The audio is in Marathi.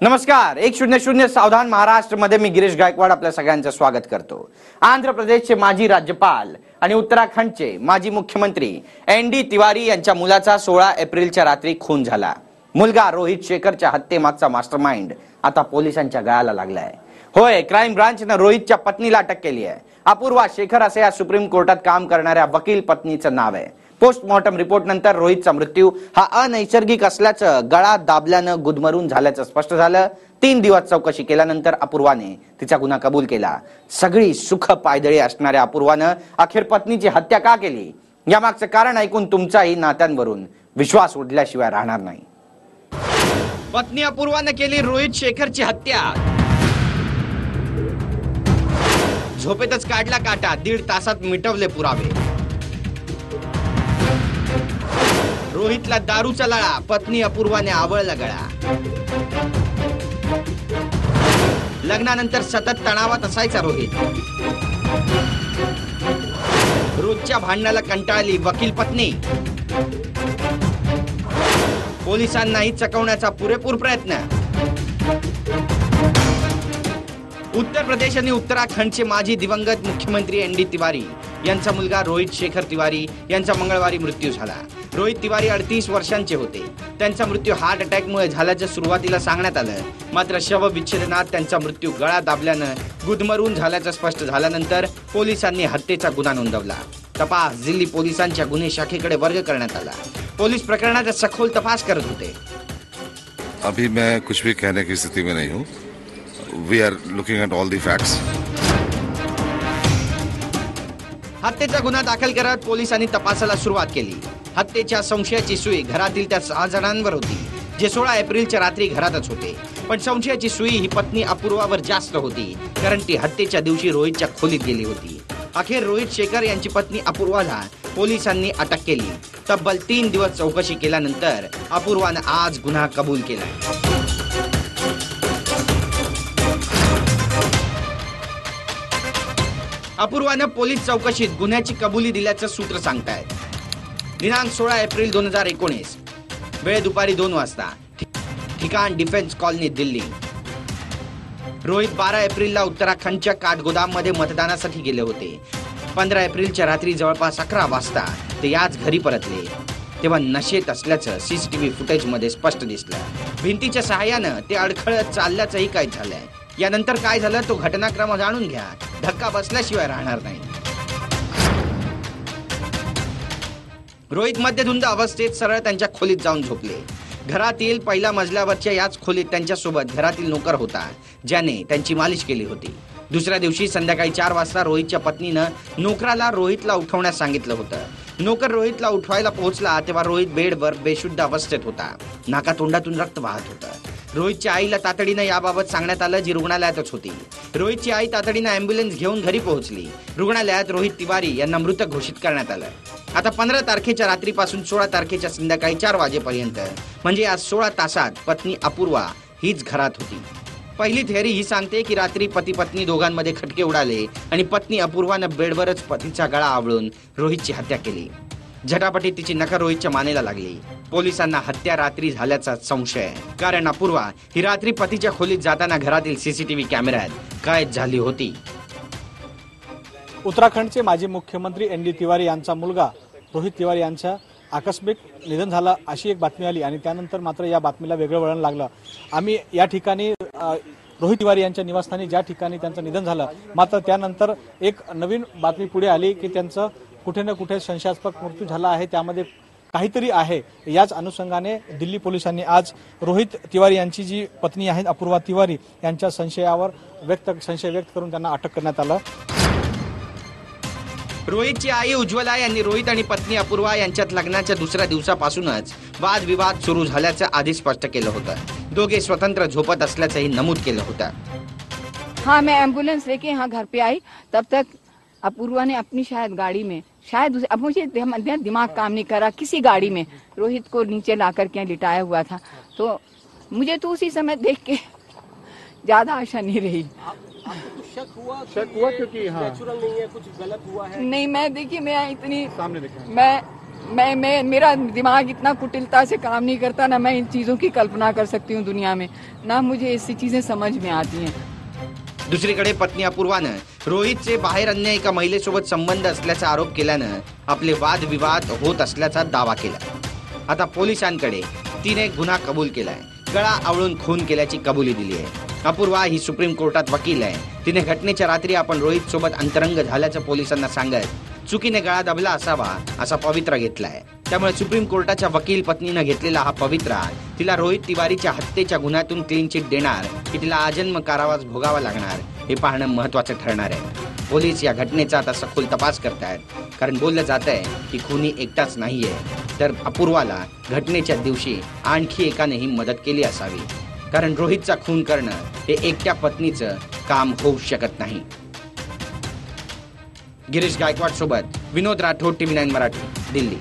नमस्कार 100 सावधान महाराष्ट्र मध्ये मी गिरीश गायकवाड आपल्या सगळ्यांचं स्वागत करतो। आंध्र प्रदेशचे माजी राज्यपाल आणि उत्तराखंडचे माजी मुख्यमंत्री एनडी तिवारी यांच्या मुलाचा 16 एप्रिलच्या रात्री खून झाला। मुलगा रोहित शेखरच्या हत्येमागचा मास्टरमाइंड आता पोलिसांच्या गळाला लागलाय। होय, क्राईम ब्रांचने रोहितच्या पत्नीला अटक केली आहे। अपूर्वा शेखर असे या सुप्रीम कोर्टात काम करणाऱ्या वकील पत्नीचं नाव आहे। पोस्टमॉर्टम रिपोर्ट नंतर रोहितचा मृत्यू हा अनैसर्गिक असल्याचं, गळा दाबल्यानं गुदमरून झाल्याचं स्पष्ट झालं। 3 दिवस चौकशी केल्यानंतर अपूर्वाने तिचा गुन्हा कबूल केला। सगळी सुख पायदळी असणाऱ्या अपूर्वानं अखेर पत्नीची हत्या का केली, यामागचं कारण ऐकून तुमचाही नात्यांवरून विश्वास उडल्याशिवाय राहणार नाही। पत्नी अपूर्वाने केली रोहित शेखरची हत्या। झोपेतच काढला काटा, 1.5 तासात मिटवले पुरावे। रोहितला दारूचा लळा, पत्नी अपूर्वाने आवळला गळा। लग्नानंतर सतत तणावात असायचा रोहित। रोजच्या भांडणाला कंटाळली वकील पत्नी। पोलिसांनाही चकवण्याचा पुरेपूर प्रयत्न। उत्तर प्रदेश आणि उत्तराखंडचे माजी दिवंगत मुख्यमंत्री एनडी तिवारी यांचा मुलगा रोहित शेखर तिवारी यांचा मंगळवारी मृत्यू झाला। रोहित तिवारी 38 वर्षांचे होते। त्यांचा मृत्यू हार्ट अटॅकमुळे झाल्याचं सुरुवातीला सांगण्यात आलं, मात्र शवविच्छेदनात त्यांचा मृत्यू गळा दाबल्यानं गुदमरून झाल्याचं स्पष्ट झाल्यानंतर पोलिसांनी हत्येचा गुन्हा नोंदवला। तपास दिल्ली पोलिसांच्या गुन्हे शाखेकडे वर्ग करण्यात आला। पोलीस प्रकरणाचा सखोल तपास करत होते। अभी मैं कुछ भी कहने की स्थिति में नहीं हूँ। We are looking at all the facts. हत्येचा गुन्हा दाखल करत पोलिसांनी तपासाला सुरुवात केली। हत्येच्या संशयाची सुई घरातील त्या 6 जणांवर होती, जे 16 एप्रिलच्या रात्री घरातच होते। पण संशयाची सुई ही पत्नी अपूर्वावर जास्त होती, कारण ती हत्येच्या दिवशी रोहितच्या खोलीत गेली होती। अखेर रोहित शेखर यांची पत्नी अपूर्वाला पोलिसांनी अटक केली। तब्बल 3 दिवस चौकशी केल्यानंतर अपूर्वानं आज गुन्हा कबूल केला। अपूर्वानं पोलीस चौकशीत गुन्ह्याची कबुली दिल्याचं सूत्र सांगतायत। दिनांक 16 एप्रिल 2019, वेळ दुपारी 2 वाजता, ठिकाण डिफेन्स कॉलनी दिल्ली। रोहित 12 एप्रिलला उत्तराखंडच्या काठगोदाममध्ये मतदानासाठी गेले होते। 15 एप्रिलच्या रात्री जवळपास 11 वाजता ते याच घरी परतले, तेव्हा नशेत असल्याचं सीसीटीव्ही फुटेजमध्ये स्पष्ट दिसलं। भिंतीच्या सहाय्यानं ते अडखळत चालल्याचंही काय झालंय। यानंतर काय झालं तो घटनाक्रम जाणून घ्या, धक्का बसल्याशिवाय राहणार नाही। रोहित मध्यधुंद अवस्थेत सरळ त्यांच्या खोलीत जाऊन झोपले। घरातील पहिल्या मजल्यावरच्या याच खोलीत त्यांच्यासोबत घरातील नोकर होता, ज्याने त्यांची मालिश केली होती। दुसऱ्या दिवशी संध्याकाळी 4 वाजता रोहितच्या पत्नीनं नोकराला रोहितला उठवण्यास सांगितलं होतं। नोकर रोहितला उठवायला पोहोचला तेव्हा रोहित बेडवर बेशुद्ध अवस्थेत होता। नाकातोंडातून रक्त वाहत होतं। रोहितच्या आईला तातडीनं याबाबत सांगण्यात आलं, जी रुग्णालयातच होती। रोहितची आई तातडीनं अँब्युलन्स घेऊन घरी पोहोचली। रुग्णालयात रोहित तिवारी यांना मृत घोषित करण्यात आलं। आता 15 तारखेच्या रात्रीपासून 16 तारखेच्या संध्याकाळी 4 वाजेपर्यंत, म्हणजे आज 16 तासात पत्नी अपूर्वा हीच घरात होती। पहिली थेअरी ही सांगते की रात्री पती पत्नी दोघांमध्ये खटके उडाले आणि पत्नी अपूर्वानं बेडवरच पतीचा गळा आवळून रोहितची हत्या केली। झटापटीत तिची नखर रोहितच्या मानेला लागली। पोलिसांना हत्या रात्री झाल्याचा संशय, कारण अपूर्वा ही रात्री पतीच्या खोलीत जाताना घरातील सीसीटीव्ही कॅमेऱ्यात कैद झाली होती। उत्तराखंडचे माजी मुख्यमंत्री एनडी तिवारी यांचा मुलगा रोहित तिवारी यांच्या आकस्मिक निधन झालं अशी एक बातमी आली आणि त्यानंतर मात्र या बातमीला वेगळं वळण लागलं। आम्ही या ठिकाणी रोहित तिवारी यांच्या निवासस्थानी ज्या ठिकाणी त्यांचं निधन झालं, मात्र त्यानंतर एक नवीन बातमी पुढे आली की त्यांचं कुठे ना कुठे संशयास्पद मृत्यू झाला आहे, त्यामध्ये काहीतरी आहे। याच अनुषंगाने दिल्ली पोलिसांनी आज रोहित तिवारी यांची जी पत्नी आहेत अपूर्वा तिवारी यांच्या संशय व्यक्त करून त्यांना अटक करण्यात आलं। रोहितची आई उज्ज्वला यांनी रोहित आणि पत्नी अपूर्वा यांच्यात लग्नाच्या दुसऱ्या दिवसापासूनच वादविवाद सुरू झाल्याचं आधी स्पष्ट केलं होतं। दोघे स्वतंत्र झोपत असल्याचंही नमूद केलं होतं। हाँ, मैं एम्बुलेंस लेके यहाँ घर पे आई, तब तक अपूर्वा ने अपनी शायद गाड़ी में, शायद अब मुझे दिमाग काम नहीं कर रहा, किसी गाड़ी में रोहित को नीचे ला करके लिटाया हुआ था। तो मुझे तो उसी समय देख के ज्यादा आशा नहीं रही। शक हुआ क्योंकि नेचुरल नहीं है, कुछ गलत हुआ है। नहीं, मैं देखिए, मैं इतनी सामने देखा, मैं मैं मेरा दिमाग इतना कुटिलता से काम नहीं करता, ना मैं इन चीजों की कल्पना कर सकती हूँ दुनिया में, ना मुझे ऐसी चीजें समझ में आती हैं। दुसरीकडे पत्नी अपूर्वानं रोहितचे बाहेर अन्य एका महिलेसोबत संबंध असल्याचा आरोप केल्यानं आपले वादविवाद होत असल्याचा दावा केला. आता पोलिसांकडे तिने गुन्हा कबूल केलाय. गळा आवळून खून केल्याची कबुली दिली आहे. अपूर्वा ही सुप्रीम कोर्टात वकील आहे. तिने घटनेच्या रात्री आपण रोहित सोबत अंतरंग झाल्याचं पोलिसांना सांगत चुकीने गळा दबला असावा असा पवित्रा घेतलाय. त्यामुळे सुप्रीम कोर्टाच्या वकील पत्नीनं घेतलेला हा पवित्रा तिला रोहित तिवारीच्या हत्येच्या गुन्ह्यातून क्लीन चिट देणार की तिला आजन्म कारावास भोगावा लागणार हे पाहणं महत्वाचं ठरणार आहे. पोलीस या घटनेचा आता सखोल तपास करतायत, कारण बोललं जात आहे की खुनी एकटाच नाहीये, तर अपूर्वाला घटनेच्या दिवशी आणखी एकानेही मदत केली असावी, कारण रोहितचा खून करणं हे एकट्या पत्नीचं काम होऊ शकत नाही. गिरीश गायकवाड सोबत विनोद राठोड, TV9 मराठी, दिल्ली.